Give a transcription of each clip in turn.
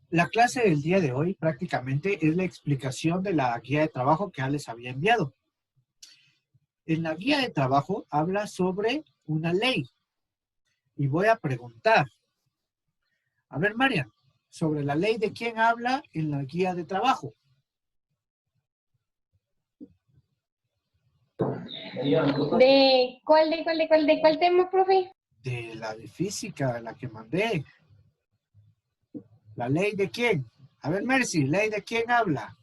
La clase del día de hoy prácticamente es la explicación de la guía de trabajo que ya les había enviado. En la guía de trabajo habla sobre una ley y voy a preguntar, a ver Marian, sobre la ley de quién habla en la guía de trabajo. ¿De cuál tema, profe? De la de física, la que mandé. ¿La ley de quién? A ver Mercy, ¿ley de quién habla?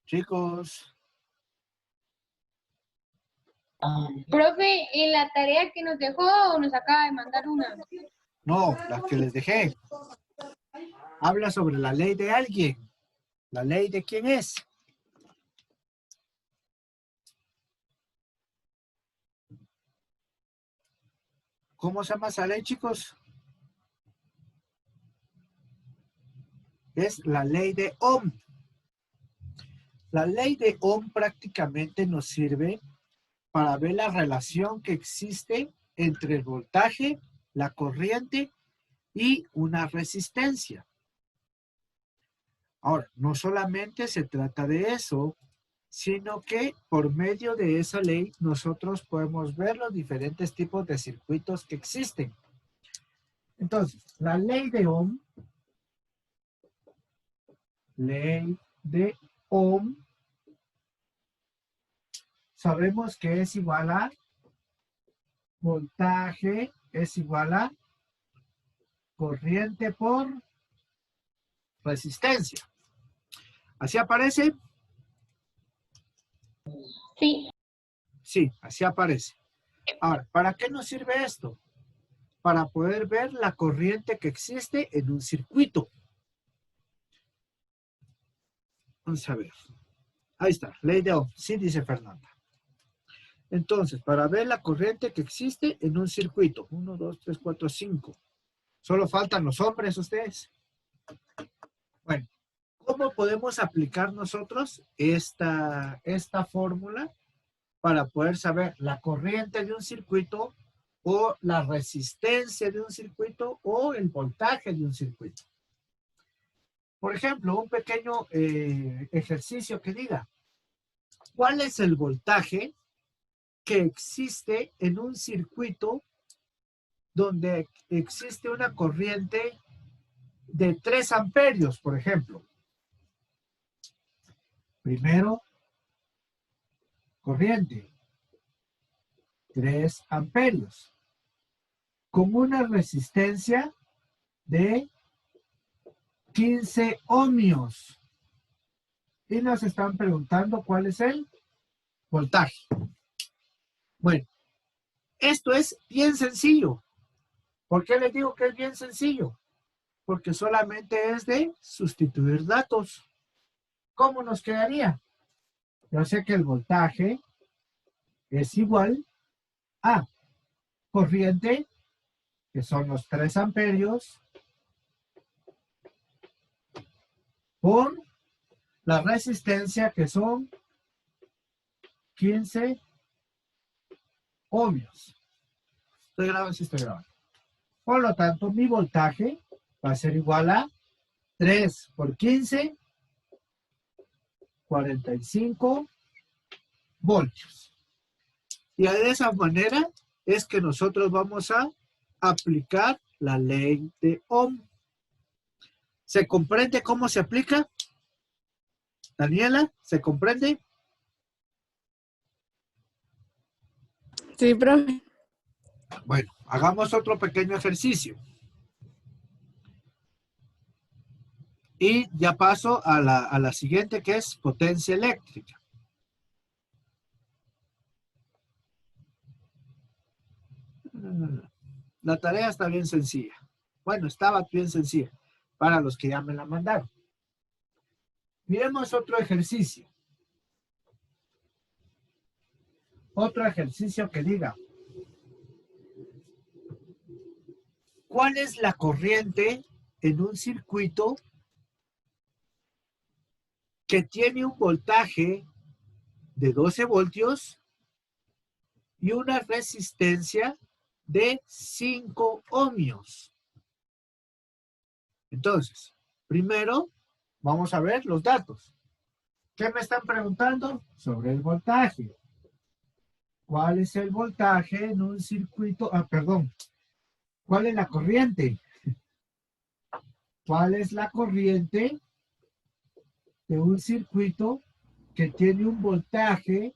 Chicos. Profe, en la tarea que nos dejó, nos acaba de mandar una. No, la que les dejé. Habla sobre la ley de alguien. ¿La ley de quién es? ¿Cómo se llama esa ley, chicos? Es la ley de Ohm. La ley de Ohm prácticamente nos sirve para ver la relación que existe entre el voltaje, la corriente y una resistencia. Ahora, no solamente se trata de eso, sino que por medio de esa ley nosotros podemos ver los diferentes tipos de circuitos que existen. Entonces, la ley de Ohm, sabemos que es igual a voltaje es igual a corriente por resistencia. ¿Así aparece? Sí. Sí, así aparece. Ahora, ¿para qué nos sirve esto? Para poder ver la corriente que existe en un circuito. Vamos a ver. Ahí está, ley de Ohm. Sí, dice Fernanda. Entonces, para ver la corriente que existe en un circuito. 1, 2, 3, 4, 5. Solo faltan los hombres ustedes. Bueno, ¿cómo podemos aplicar nosotros esta fórmula para poder saber la corriente de un circuito o la resistencia de un circuito o el voltaje de un circuito? Por ejemplo, un pequeño ejercicio que diga, ¿cuál es el voltaje que existe en un circuito donde existe una corriente de 3 amperios, por ejemplo? Primero, corriente, 3 amperios, con una resistencia de 15 ohmios. Y nos están preguntando cuál es el voltaje. Bueno, esto es bien sencillo. ¿Por qué les digo que es bien sencillo? Porque solamente es de sustituir datos. ¿Cómo nos quedaría? Yo sé que el voltaje es igual a corriente, que son los 3 amperios, por la resistencia, que son 15 ohmios. Estoy grabando, sí estoy grabando. Por lo tanto, mi voltaje va a ser igual a 3 por 15, 45 voltios. Y de esa manera es que nosotros vamos a aplicar la ley de Ohm. ¿Se comprende cómo se aplica? Daniela, ¿se comprende? Sí, profe. Bueno, hagamos otro pequeño ejercicio. Y ya paso a la siguiente, que es potencia eléctrica. La tarea está bien sencilla. Bueno, estaba bien sencilla para los que ya me la mandaron. Miremos otro ejercicio. Otro ejercicio que diga, ¿cuál es la corriente en un circuito que tiene un voltaje de 12 voltios y una resistencia de 5 ohmios. Entonces, primero vamos a ver los datos. ¿Qué me están preguntando? Sobre el voltaje. ¿Cuál es el voltaje en un circuito? Perdón. ¿Cuál es la corriente? ¿Cuál es la corriente de un circuito que tiene un voltaje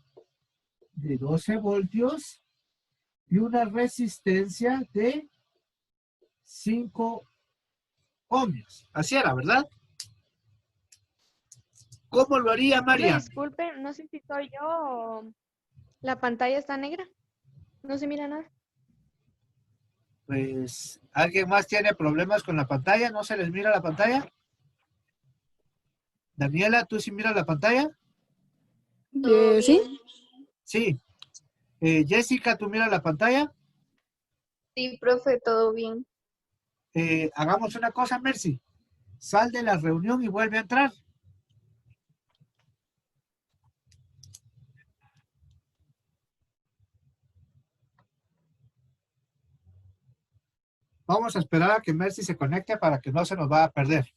de 12 voltios y una resistencia de 5 ohmios? Así era, ¿verdad? ¿Cómo lo haría María? Disculpe, no sé si soy yo o la pantalla está negra. No se mira nada. Pues, ¿alguien más tiene problemas con la pantalla? ¿No se les mira la pantalla? Daniela, ¿tú sí miras la pantalla? ¿Sí? Sí. Jessica, ¿tú miras la pantalla? Sí, profe, todo bien. Hagamos una cosa, Mercy. Sal de la reunión y vuelve a entrar. Vamos a esperar a que Mercy se conecte para que no se nos vaya a perder.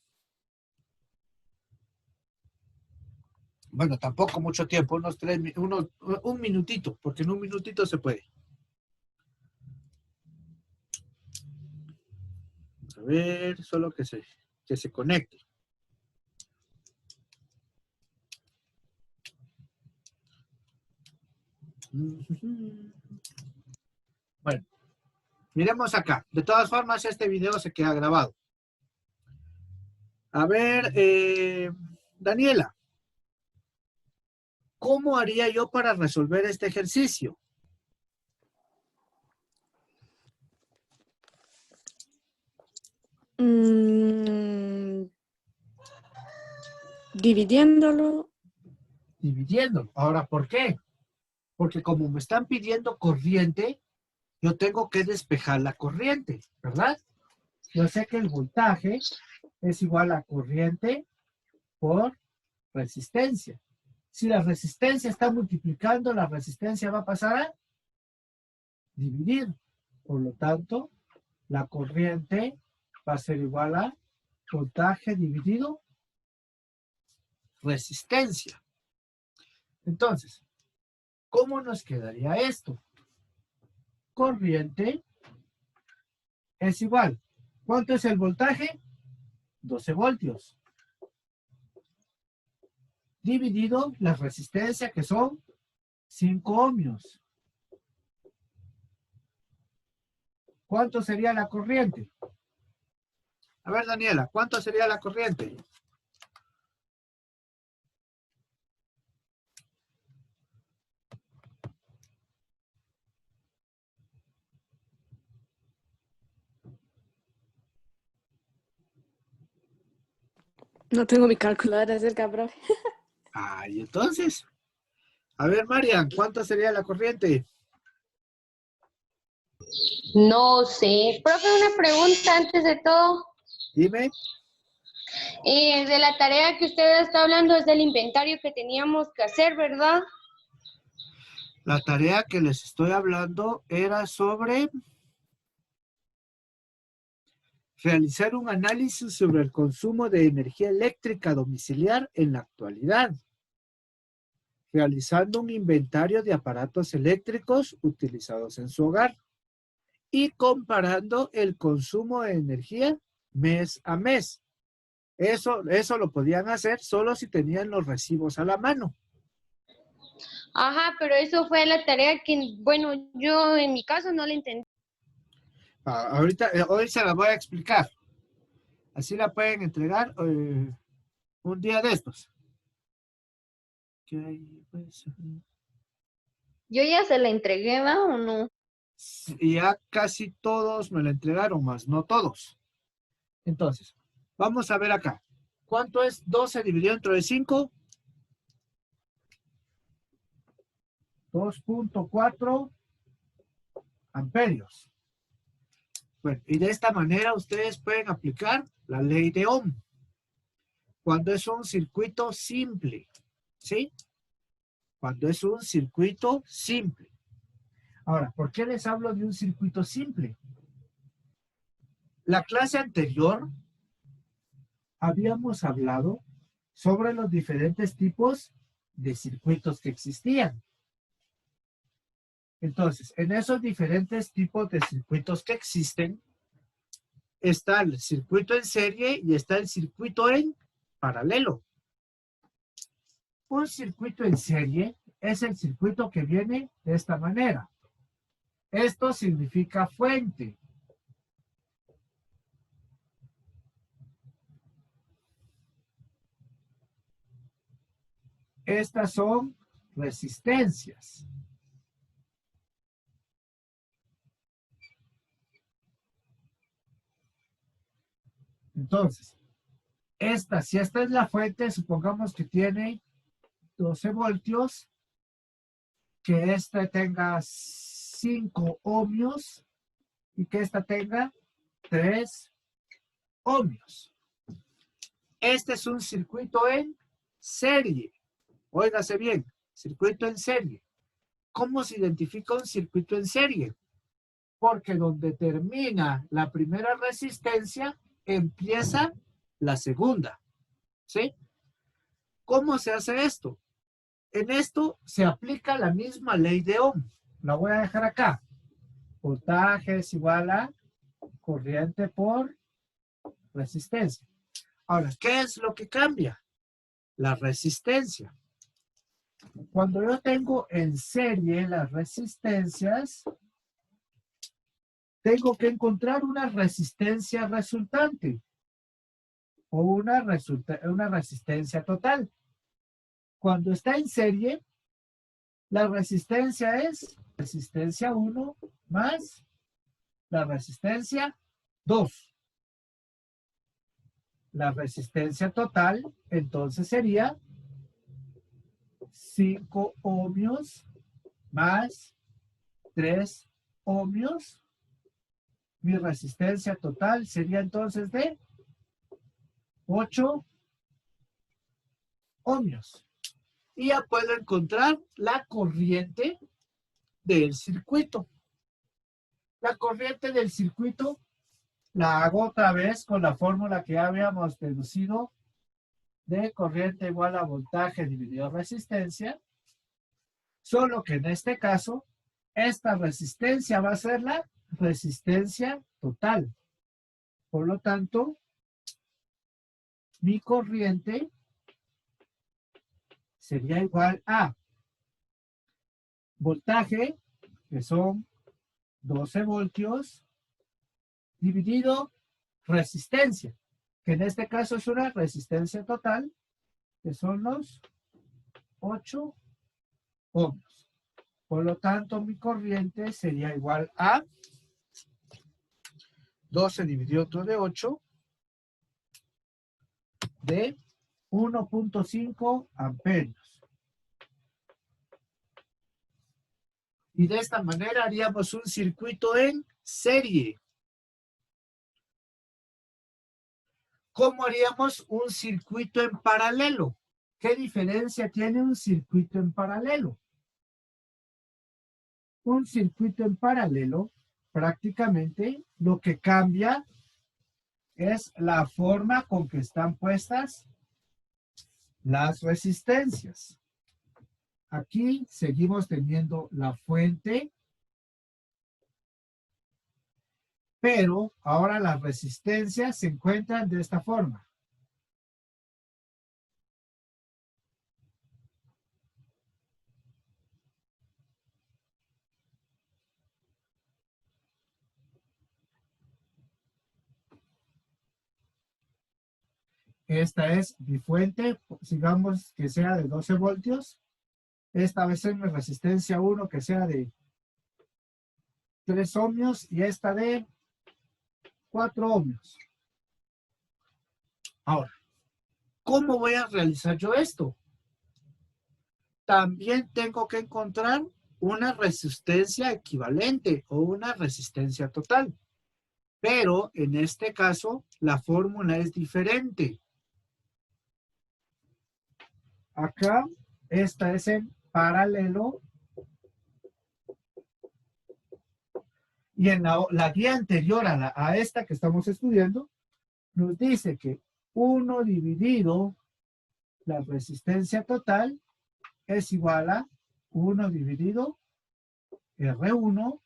Bueno, tampoco mucho tiempo, un minutito, porque en un minutito se puede. Vamos a ver, solo que se conecte. Bueno, miremos acá. De todas formas, este video se queda grabado. A ver, Daniela, ¿cómo haría yo para resolver este ejercicio? Dividiéndolo. Dividiendo. Ahora, ¿por qué? Porque como me están pidiendo corriente, yo tengo que despejar la corriente, ¿verdad? Yo sé que el voltaje es igual a corriente por resistencia. Si la resistencia está multiplicando, la resistencia va a pasar a dividir. Por lo tanto, la corriente va a ser igual a voltaje dividido resistencia. Entonces, ¿cómo nos quedaría esto? Corriente es igual. ¿Cuánto es el voltaje? 12 voltios. Dividido la resistencia, que son 5 ohmios. ¿Cuánto sería la corriente? A ver, Daniela, ¿cuánto sería la corriente? No tengo mi calculadora cerca, profe. Y entonces. A ver, Marian, ¿cuánto sería la corriente? No sé. Profe, una pregunta antes de todo. Dime. De la tarea que usted está hablando es del inventario que teníamos que hacer, ¿verdad? La tarea que les estoy hablando era sobre realizar un análisis sobre el consumo de energía eléctrica domiciliar en la actualidad, realizando un inventario de aparatos eléctricos utilizados en su hogar y comparando el consumo de energía mes a mes. Eso lo podían hacer solo si tenían los recibos a la mano. Ajá, pero eso fue la tarea que, bueno, yo en mi caso no la entendí. Hoy se las voy a explicar. Así la pueden entregar un día de estos. Yo ya se la entregué, ¿va o no? Y ya casi todos me la entregaron, más no todos. Entonces, vamos a ver acá. ¿Cuánto es 12 dividido entre 5? 2.4 amperios. Bueno, y de esta manera ustedes pueden aplicar la ley de Ohm. Cuando es un circuito simple, ¿sí? Cuando es un circuito simple. Ahora, ¿por qué les hablo de un circuito simple? La clase anterior habíamos hablado sobre los diferentes tipos de circuitos que existían. Entonces, en esos diferentes tipos de circuitos que existen, está el circuito en serie y está el circuito en paralelo. Un circuito en serie es el circuito que viene de esta manera. Esto significa fuente. Estas son resistencias. Entonces, si esta es la fuente, supongamos que tiene 12 voltios, que esta tenga 5 ohmios y que esta tenga 3 ohmios. Este es un circuito en serie. Óigase bien, circuito en serie. ¿Cómo se identifica un circuito en serie? Porque donde termina la primera resistencia, empieza la segunda. ¿Sí? ¿Cómo se hace esto? En esto se aplica la misma ley de Ohm. La voy a dejar acá. Voltaje es igual a corriente por resistencia. Ahora, ¿qué es lo que cambia? La resistencia. Cuando yo tengo en serie las resistencias, tengo que encontrar una resistencia resultante o una resistencia total. Cuando está en serie, la resistencia es resistencia 1 más la resistencia 2. La resistencia total, entonces, sería 5 ohmios más 3 ohmios. Mi resistencia total sería entonces de 8 ohmios. Y ya puedo encontrar la corriente del circuito. La corriente del circuito la hago otra vez con la fórmula que ya habíamos deducido de corriente igual a voltaje dividido resistencia. Solo que en este caso, esta resistencia va a ser la resistencia total. Por lo tanto, mi corriente sería igual a voltaje, que son 12 voltios, dividido resistencia, que en este caso es una resistencia total, que son los 8 ohmios. Por lo tanto, mi corriente sería igual a 12 dividido entre 8 de 1.5 amperios. Y de esta manera haríamos un circuito en serie. ¿Cómo haríamos un circuito en paralelo? ¿Qué diferencia tiene un circuito en paralelo? Un circuito en paralelo, prácticamente lo que cambia es la forma con que están puestas las resistencias. Aquí seguimos teniendo la fuente, pero ahora las resistencias se encuentran de esta forma. Esta es mi fuente, digamos que sea de 12 voltios. Esta va a ser mi resistencia 1, que sea de 3 ohmios, y esta de 4 ohmios. Ahora, ¿cómo voy a realizar yo esto? También tengo que encontrar una resistencia equivalente o una resistencia total. Pero en este caso, la fórmula es diferente. Acá, esta es en paralelo. Y en la guía anterior a esta que estamos estudiando, nos dice que 1 dividido la resistencia total es igual a 1 dividido R1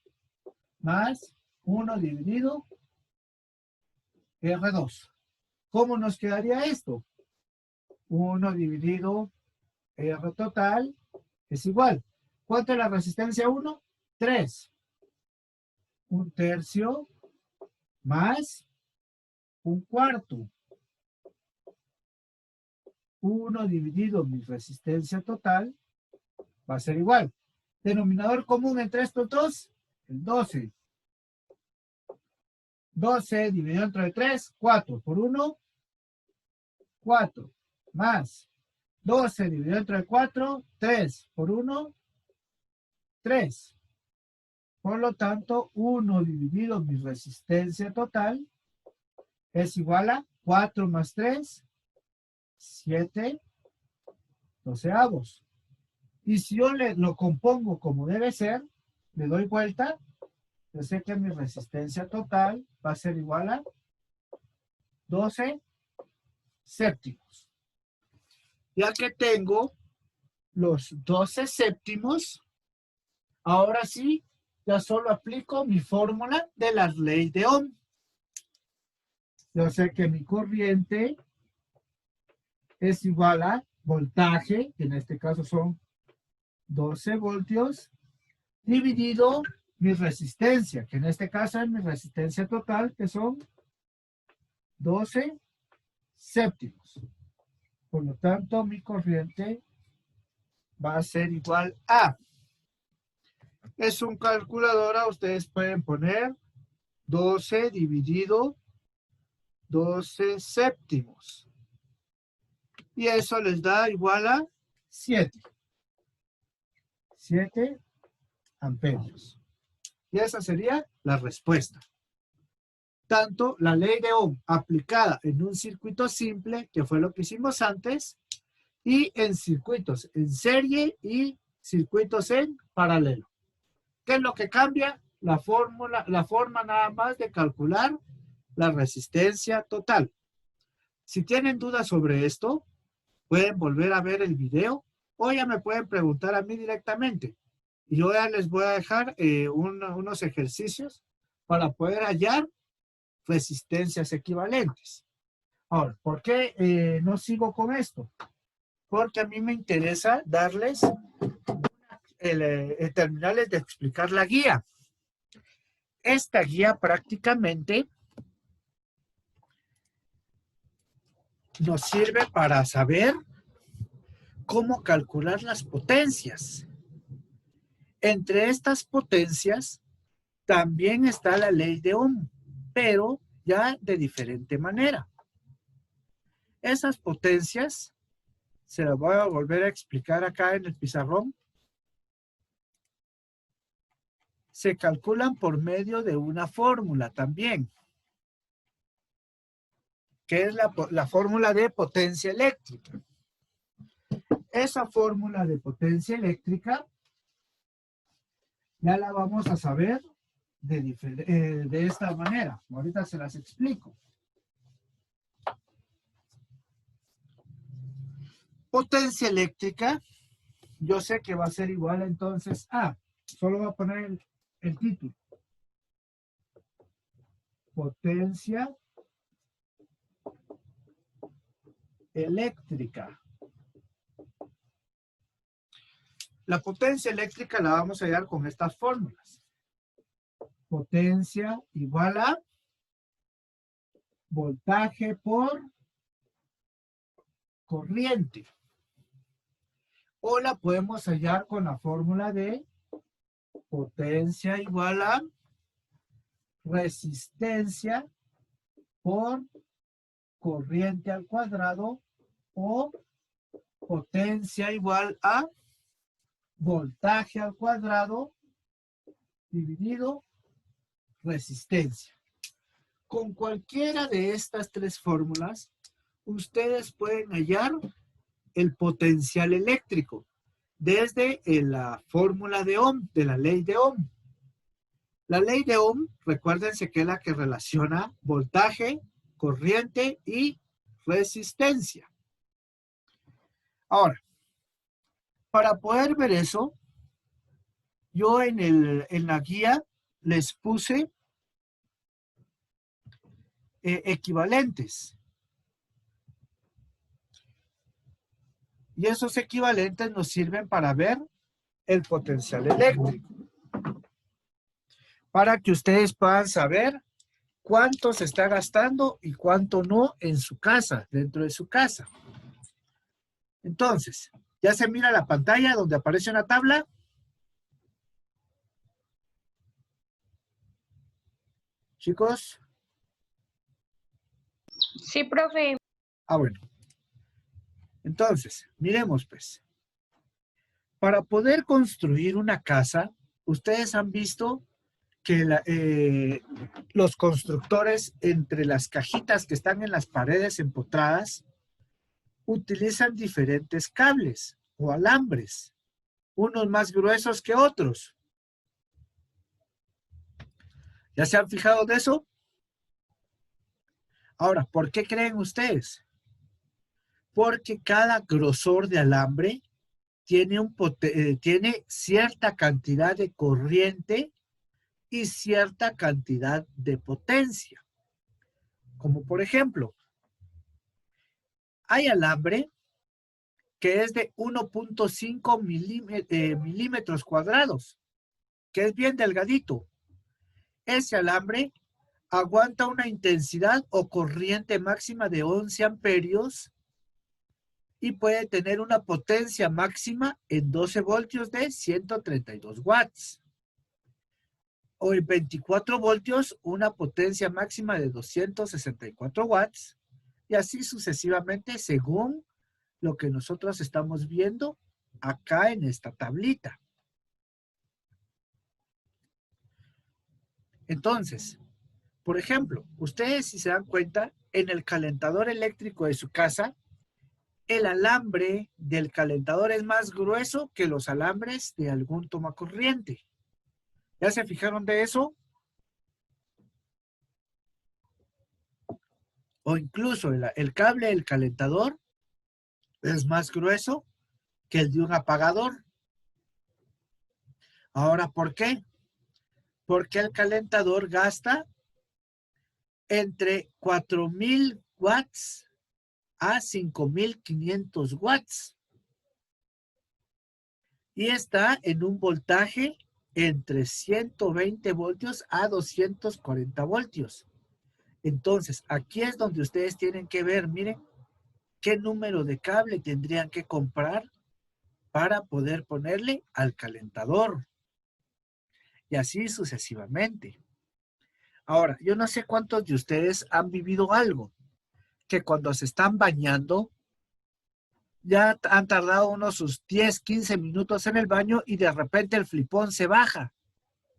más 1 dividido R2. ¿Cómo nos quedaría esto? 1 dividido R total es igual. ¿Cuánto es la resistencia 1? 3. 1/3 más 1/4. 1 dividido mi resistencia total va a ser igual. Denominador común entre estos dos, el 12. 12 dividido entre 3, 4. Por 1, 4. Más 12 dividido entre 4, 3. Por 1, 3. Por lo tanto, 1 dividido mi resistencia total es igual a 4 más 3, 7 doceavos. Y si yo lo compongo como debe ser, le doy vuelta, yo sé que mi resistencia total va a ser igual a 12 séptimos. Ya que tengo los 12 séptimos, ahora sí, ya solo aplico mi fórmula de la ley de Ohm. Yo sé que mi corriente es igual a voltaje, que en este caso son 12 voltios, dividido mi resistencia, que en este caso es mi resistencia total, que son 12 séptimos. Por lo tanto, mi corriente va a ser igual a... Es un calculadora, ustedes pueden poner 12 dividido 12 séptimos. Y eso les da igual a 7. 7 amperios. Y esa sería la respuesta. Tanto la ley de Ohm aplicada en un circuito simple, que fue lo que hicimos antes, y en circuitos en serie y circuitos en paralelo. ¿Qué es lo que cambia? La forma nada más de calcular la resistencia total. Si tienen dudas sobre esto, pueden volver a ver el video o ya me pueden preguntar a mí directamente. Y yo ya les voy a dejar unos ejercicios para poder hallar resistencias equivalentes. Ahora, ¿por qué no sigo con esto? Porque a mí me interesa darles terminarles de explicar la guía. Esta guía prácticamente nos sirve para saber cómo calcular las potencias. Entre estas potencias también está la ley de Ohm, pero ya de diferente manera. Esas potencias se las voy a volver a explicar acá en el pizarrón. Se calculan por medio de una fórmula también, que es la fórmula de potencia eléctrica. Esa fórmula de potencia eléctrica ya la vamos a saber de esta manera. Ahorita se las explico. Potencia eléctrica, yo sé que va a ser igual entonces a, solo voy a poner el título. Potencia eléctrica. La potencia eléctrica la vamos a hallar con estas fórmulas. Potencia igual a voltaje por corriente. O la podemos hallar con la fórmula de potencia igual a resistencia por corriente al cuadrado o potencia igual a voltaje al cuadrado dividido resistencia. Con cualquiera de estas tres fórmulas, ustedes pueden hallar el potencial eléctrico desde la fórmula de Ohm, de la ley de Ohm. La ley de Ohm, recuérdense que es la que relaciona voltaje, corriente y resistencia. Ahora, para poder ver eso, yo en la guía les puse equivalentes. Y esos equivalentes nos sirven para ver el potencial eléctrico. Para que ustedes puedan saber cuánto se está gastando y cuánto no en su casa, dentro de su casa. Entonces, ya se mira la pantalla donde aparece una tabla. Chicos. Sí, profe. Ah, bueno. Entonces, miremos pues. Para poder construir una casa, ustedes han visto que los constructores, entre las cajitas que están en las paredes empotradas, utilizan diferentes cables o alambres, unos más gruesos que otros. ¿Ya se han fijado de eso? Ahora, ¿por qué creen ustedes? Porque cada grosor de alambre tiene cierta cantidad de corriente y cierta cantidad de potencia. Como por ejemplo, hay alambre que es de 1.5 milímetros cuadrados, que es bien delgadito. Ese alambre aguanta una intensidad o corriente máxima de 11 amperios y puede tener una potencia máxima en 12 voltios de 132 watts. O en 24 voltios, una potencia máxima de 264 watts. Y así sucesivamente según lo que nosotros estamos viendo acá en esta tablita. Entonces, por ejemplo, ustedes si se dan cuenta, en el calentador eléctrico de su casa, el alambre del calentador es más grueso que los alambres de algún tomacorriente. ¿Ya se fijaron de eso? O incluso el cable del calentador es más grueso que el de un apagador. Ahora, ¿por qué? Porque el calentador gasta entre 4,000 watts a 5,500 watts. Y está en un voltaje entre 120 voltios a 240 voltios. Entonces, aquí es donde ustedes tienen que ver, miren, qué número de cable tendrían que comprar para poder ponerle al calentador. Y así sucesivamente. Ahora, yo no sé cuántos de ustedes han vivido algo, que cuando se están bañando, ya han tardado unos sus 10, 15 minutos en el baño y de repente el flipón se baja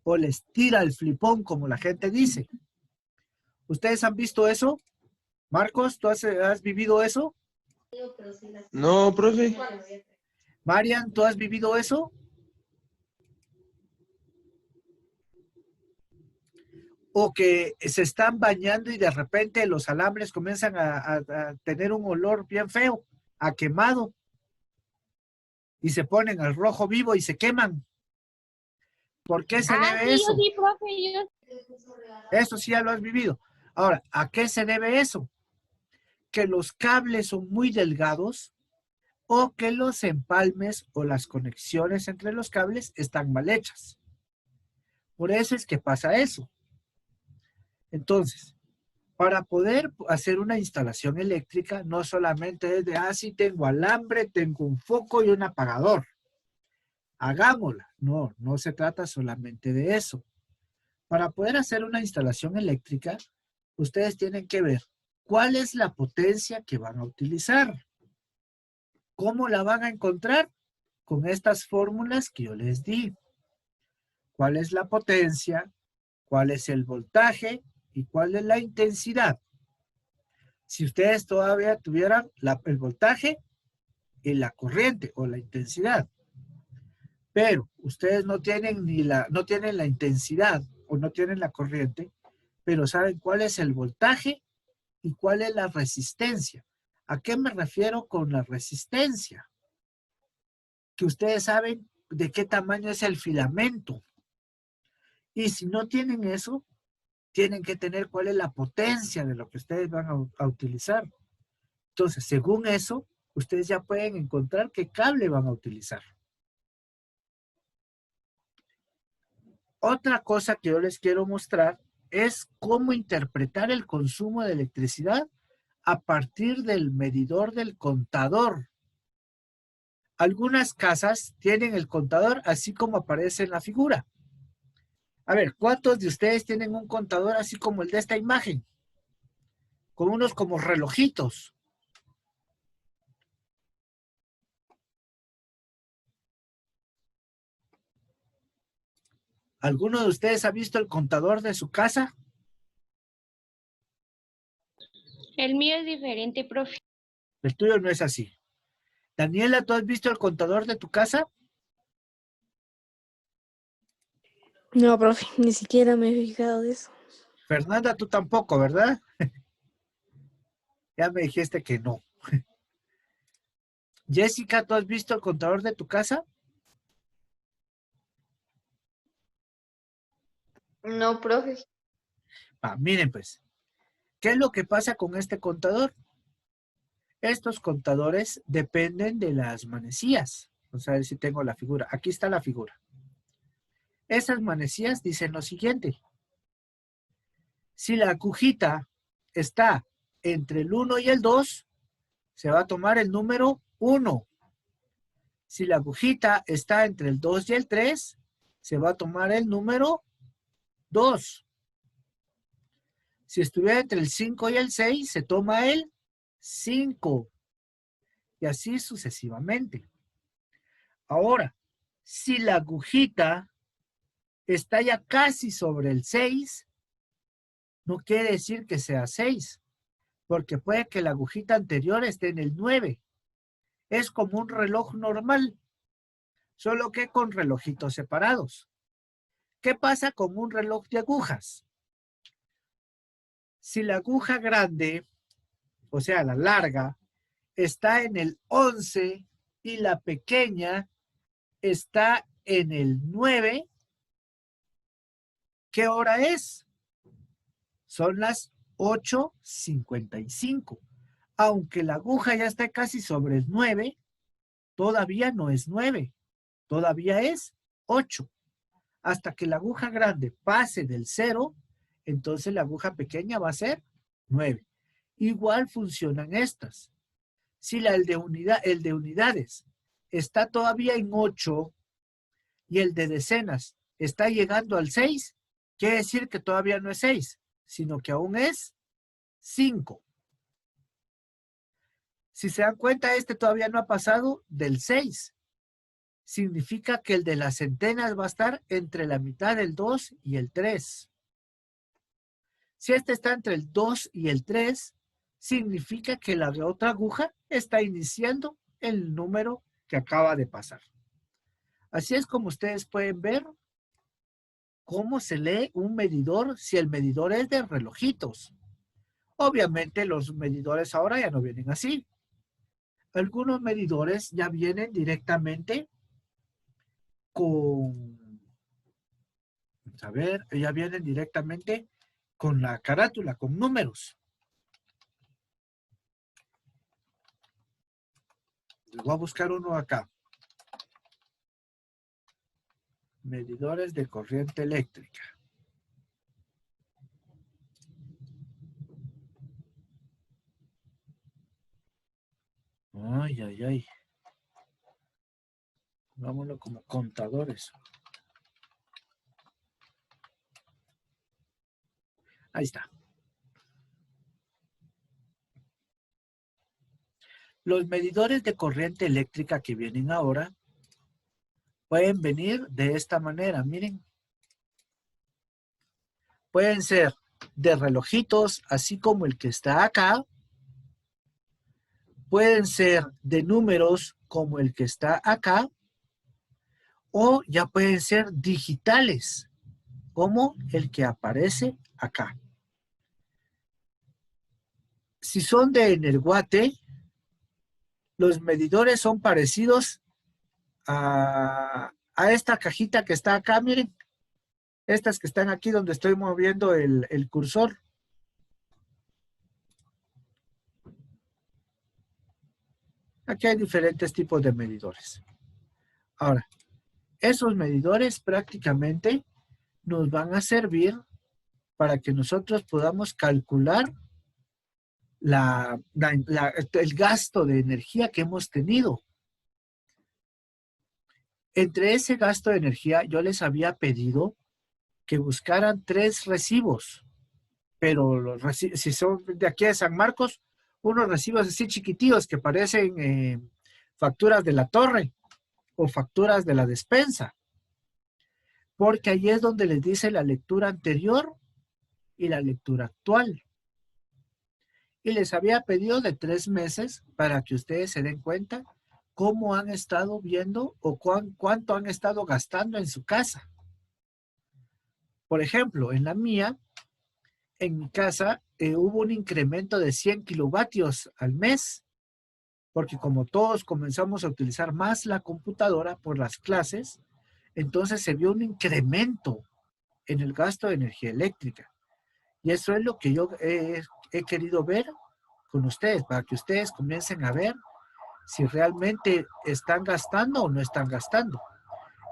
o les tira el flipón, como la gente dice. ¿Ustedes han visto eso? Marcos, ¿tú has vivido eso? No, profe. Marian, ¿tú has vivido eso? O que se están bañando y de repente los alambres comienzan a tener un olor bien feo, a quemado, y se ponen al rojo vivo y se queman. ¿Por qué se debe eso? Sí, profe, Eso sí ya lo has vivido. Ahora, ¿a qué se debe eso? Que los cables son muy delgados o que los empalmes o las conexiones entre los cables están mal hechas. Por eso es que pasa eso. Entonces, para poder hacer una instalación eléctrica, no solamente es de, sí tengo alambre, tengo un foco y un apagador. Hagámosla. No, no se trata solamente de eso. Para poder hacer una instalación eléctrica, ustedes tienen que ver cuál es la potencia que van a utilizar. ¿Cómo la van a encontrar? Con estas fórmulas que yo les di. ¿Cuál es la potencia? ¿Cuál es el voltaje? ¿Y cuál es la intensidad? Si ustedes todavía tuvieran el voltaje, en la corriente o la intensidad. Pero ustedes no tienen no tienen la intensidad o no tienen la corriente, pero saben cuál es el voltaje y cuál es la resistencia. ¿A qué me refiero con la resistencia? Que ustedes saben de qué tamaño es el filamento. Y si no tienen eso, tienen que tener cuál es la potencia de lo que ustedes van a utilizar. Entonces, según eso, ustedes ya pueden encontrar qué cable van a utilizar. Otra cosa que yo les quiero mostrar es cómo interpretar el consumo de electricidad a partir del medidor del contador. Algunas casas tienen el contador así como aparece en la figura. A ver, ¿cuántos de ustedes tienen un contador así como el de esta imagen? Con unos como relojitos. ¿Alguno de ustedes ha visto el contador de su casa? El mío es diferente, profe. El tuyo no es así. Daniela, ¿tú has visto el contador de tu casa? No, profe, ni siquiera me he fijado de eso. Fernanda, tú tampoco, ¿verdad? Ya me dijiste que no. Jessica, ¿tú has visto el contador de tu casa? No, profe. Miren pues, ¿qué es lo que pasa con este contador? Estos contadores dependen de las manecillas. Vamos a ver si tengo la figura. Aquí está la figura. Esas manecillas dicen lo siguiente. Si la agujita está entre el 1 y el 2, se va a tomar el número 1. Si la agujita está entre el 2 y el 3, se va a tomar el número 2. Si estuviera entre el 5 y el 6, se toma el 5. Y así sucesivamente. Ahora, si la agujita está ya casi sobre el 6, no quiere decir que sea 6, porque puede que la agujita anterior esté en el 9. Es como un reloj normal, solo que con relojitos separados. ¿Qué pasa con un reloj de agujas? Si la aguja grande, o sea, la larga, está en el 11 y la pequeña está en el 9, ¿qué hora es? Son las 8:55. Aunque la aguja ya está casi sobre el 9, todavía no es 9, todavía es 8. Hasta que la aguja grande pase del 0, entonces la aguja pequeña va a ser 9. Igual funcionan estas. Si el de unidades está todavía en 8 y el de decenas está llegando al 6, quiere decir que todavía no es 6, sino que aún es 5. Si se dan cuenta, este todavía no ha pasado del 6. Significa que el de las centenas va a estar entre la mitad del 2 y el 3. Si este está entre el 2 y el 3, significa que la otra aguja está iniciando el número que acaba de pasar. Así es como ustedes pueden ver cómo se lee un medidor si el medidor es de relojitos. Obviamente los medidores ahora ya no vienen así. Algunos medidores ya vienen directamente con, a ver, ya vienen directamente con la carátula, con números. Les voy a buscar uno acá. Medidores de corriente eléctrica. Ay, ay, ay. Vámonos como contadores. Ahí está. Los medidores de corriente eléctrica que vienen ahora pueden venir de esta manera, miren. Pueden ser de relojitos, así como el que está acá, pueden ser de números como el que está acá, o ya pueden ser digitales, como el que aparece acá. Si son de Energuate, los medidores son parecidos a esta cajita que está acá, miren. Estas que están aquí donde estoy moviendo el cursor. Aquí hay diferentes tipos de medidores. Ahora, esos medidores prácticamente nos van a servir para que nosotros podamos calcular el gasto de energía que hemos tenido. Entre ese gasto de energía, yo les había pedido que buscaran 3 recibos, pero si son de aquí de San Marcos, unos recibos así chiquitillos que parecen facturas de la torre o facturas de la despensa, porque ahí es donde les dice la lectura anterior y la lectura actual. Y les había pedido de 3 meses para que ustedes se den cuenta cómo han estado viendo o cuánto han estado gastando en su casa. Por ejemplo, en la mía, en mi casa, hubo un incremento de 100 kilovatios al mes, porque como todos comenzamos a utilizar más la computadora por las clases, entonces se vio un incremento en el gasto de energía eléctrica. Y eso es lo que yo he querido ver con ustedes, para que ustedes comiencen a ver si realmente están gastando o no están gastando.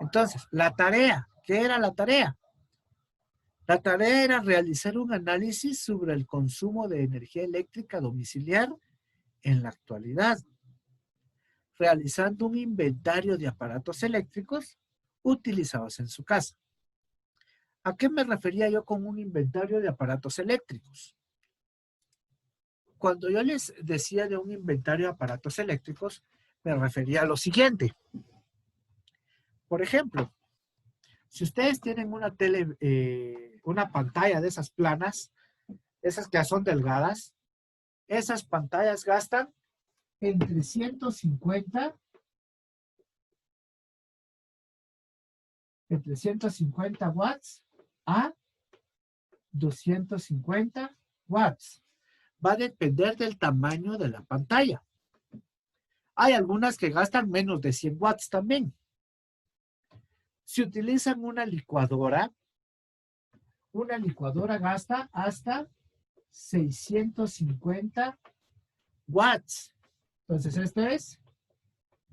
Entonces, la tarea, ¿qué era la tarea? La tarea era realizar un análisis sobre el consumo de energía eléctrica domiciliar en la actualidad, realizando un inventario de aparatos eléctricos utilizados en su casa. ¿A qué me refería yo con un inventario de aparatos eléctricos? Cuando yo les decía de un inventario de aparatos eléctricos, me refería a lo siguiente. Por ejemplo, si ustedes tienen una una pantalla de esas planas, esas que son delgadas, esas pantallas gastan entre 150 watts a 250 watts. Va a depender del tamaño de la pantalla. Hay algunas que gastan menos de 100 watts también. Si utilizan una licuadora gasta hasta 650 watts. Entonces, esta es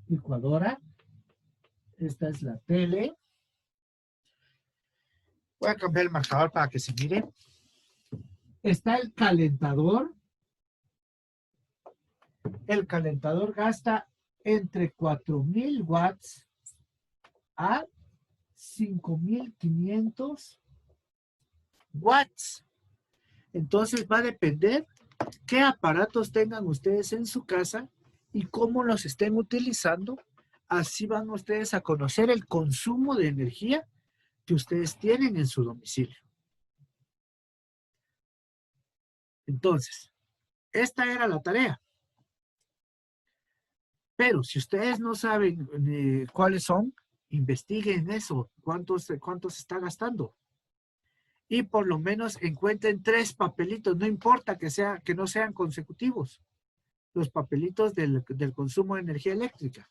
licuadora. Esta es la tele. Voy a cambiar el marcador para que se mire. Está el calentador. El calentador gasta entre 4,000 watts a 5,500 watts. Entonces va a depender qué aparatos tengan ustedes en su casa y cómo los estén utilizando. Así van ustedes a conocer el consumo de energía que ustedes tienen en su domicilio. Entonces, esta era la tarea. Pero si ustedes no saben cuáles son, investiguen eso, cuánto se está gastando. Y por lo menos encuentren 3 papelitos, no importa que no sean consecutivos, los papelitos del consumo de energía eléctrica.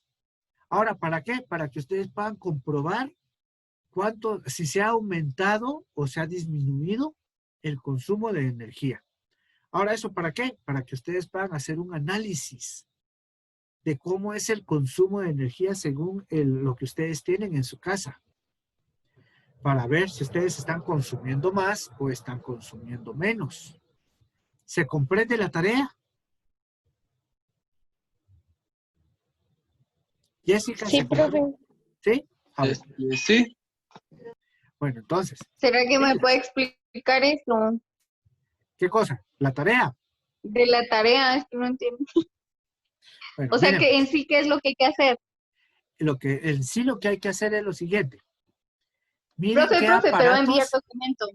Ahora, ¿para qué? Para que ustedes puedan comprobar si se ha aumentado o se ha disminuido el consumo de energía. Ahora, ¿eso para qué? Para que ustedes puedan hacer un análisis de cómo es el consumo de energía según lo que ustedes tienen en su casa, para ver si ustedes están consumiendo más o están consumiendo menos. ¿Se comprende la tarea? Jessica, Sí, ¿se comprende? profe. ¿Sí? A ver. Sí. Bueno, entonces, ¿Será que me puede explicar eso ¿qué cosa? La tarea. de la tarea? Es que no entiendo. Bueno, O sea, miren, que en sí, ¿qué es lo que hay que hacer? en sí lo que hay que hacer es lo siguiente. Miren Profe, qué pero va a enviar aparatos. documento.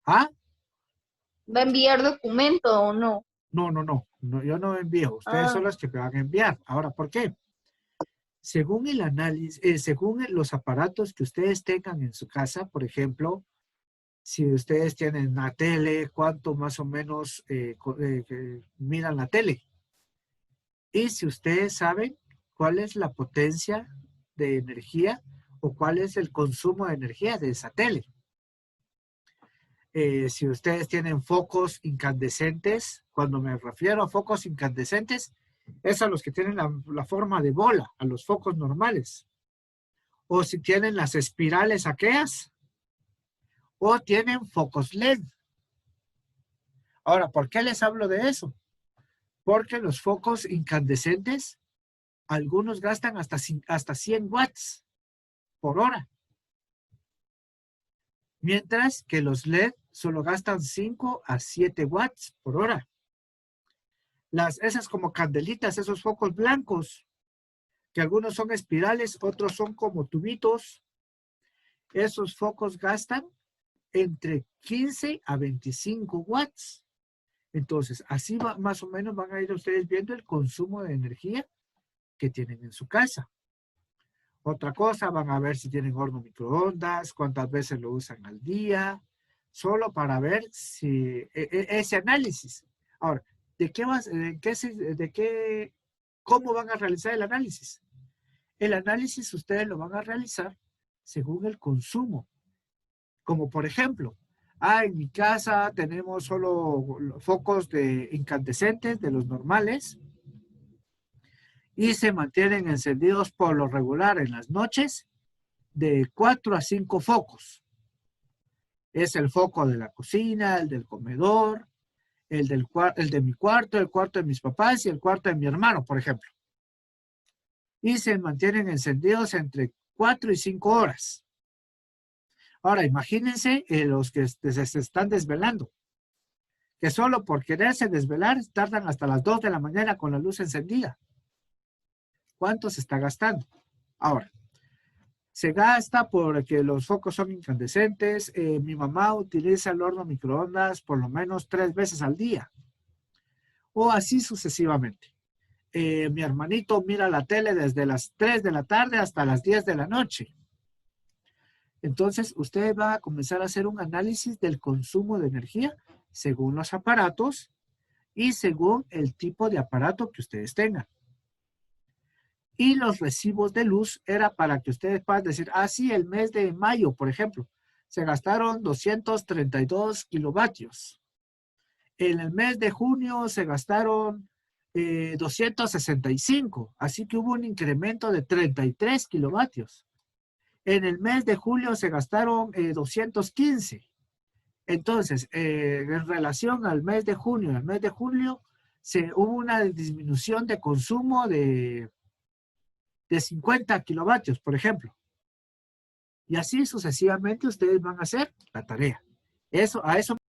¿Ah? ¿Va a enviar documento o no? No, yo no envío. Ustedes son los que me van a enviar. Ahora, ¿por qué? Según el análisis, según los aparatos que ustedes tengan en su casa, por ejemplo, si ustedes tienen una tele, ¿cuánto más o menos miran la tele? Y si ustedes saben cuál es la potencia de energía o cuál es el consumo de energía de esa tele. Si ustedes tienen focos incandescentes, cuando me refiero a focos incandescentes, es a los que tienen la forma de bola, a los focos normales. O si tienen las espirales aqueas, o tienen focos LED. Ahora, ¿por qué les hablo de eso? Porque los focos incandescentes, algunos gastan hasta 100 watts por hora. Mientras que los LED solo gastan 5 a 7 watts por hora. Esas como candelitas, esos focos blancos, que algunos son espirales, otros son como tubitos, esos focos gastan entre 15 a 25 watts. Entonces, así más o menos van a ir ustedes viendo el consumo de energía que tienen en su casa. Otra cosa, van a ver si tienen horno microondas, cuántas veces lo usan al día, solo para ver si ese análisis. Ahora, ¿cómo van a realizar el análisis? El análisis ustedes lo van a realizar según el consumo. Como por ejemplo, en mi casa tenemos solo focos incandescentes de los normales y se mantienen encendidos por lo regular en las noches de 4 a 5 focos. Es el foco de la cocina, el del comedor, el de mi cuarto, el cuarto de mis papás y el cuarto de mi hermano, por ejemplo. Y se mantienen encendidos entre 4 y 5 horas. Ahora, imagínense los que se están desvelando, que solo por quererse desvelar tardan hasta las 2 de la mañana con la luz encendida. ¿Cuánto se está gastando? Ahora, se gasta porque los focos son incandescentes. Mi mamá utiliza el horno microondas por lo menos 3 veces al día. O así sucesivamente. Mi hermanito mira la tele desde las 3 de la tarde hasta las 10 de la noche. Entonces, ustedes van a comenzar a hacer un análisis del consumo de energía según los aparatos y según el tipo de aparato que ustedes tengan. Y los recibos de luz era para que ustedes puedan decir, sí, el mes de mayo, por ejemplo, se gastaron 232 kilovatios. En el mes de junio se gastaron 265, así que hubo un incremento de 33 kilovatios. En el mes de julio se gastaron 215. Entonces, en relación al mes de junio y al mes de julio, hubo una disminución de consumo de 50 kilovatios, por ejemplo. Y así sucesivamente ustedes van a hacer la tarea. A eso